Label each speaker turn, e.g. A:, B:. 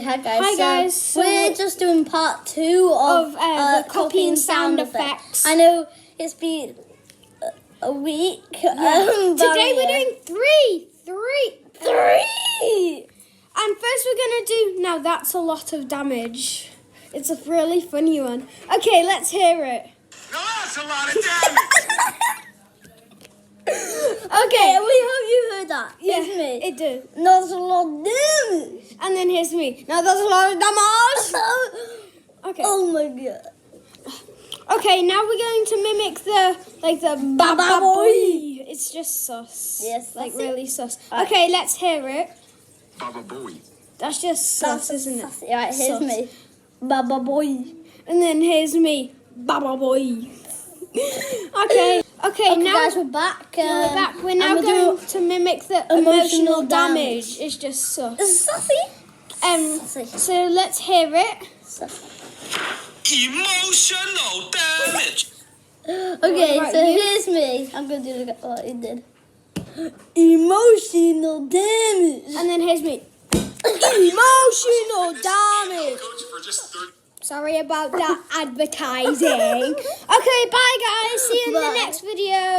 A: Hi guys.
B: Hi guys. So
A: we're just doing part 2 of
B: the copying sound effects.
A: I know it's been a week.
B: Today we're doing three.
A: Three.
B: And first we're gonna do. Now that's a lot of damage. It's a really funny one. Okay, let's hear it.
C: Now that's a lot of damage.
A: Okay, we hope you heard that.
B: Yeah,
A: Here's me.
B: it did.
A: That's a lot of damage.
B: And then here's me. Now that's a lot of damage. Okay.
A: Oh my god.
B: Okay, now we're going to mimic the
A: Baba boy.
B: It's just sus.
A: Yes,
B: like
A: that's it.
B: really sus.
A: Alright.
B: Okay, let's hear it.
C: Baba Boy.
B: That's just sus, isn't it?
A: Sassy. Right, here's
B: Sus.
A: me. Baba boy.
B: And then here's me, Baba boy. Okay,
A: Okay,
B: now
A: guys, we're back.
B: we're back. We're now
A: and
B: going to mimic the
A: emotional
B: emotional damage. It's just sus.
A: It's sassy. Sassy.
B: So let's hear it.
C: Emotional damage.
A: Okay,
B: What about
A: so
B: you?
A: here's me. I'm gonna do what he did. Emotional damage.
B: And then here's me, emotional damage.
C: Coach for just 30.
B: Sorry about that advertising. Okay, bye guys. See you in
A: Bye.
B: the next video.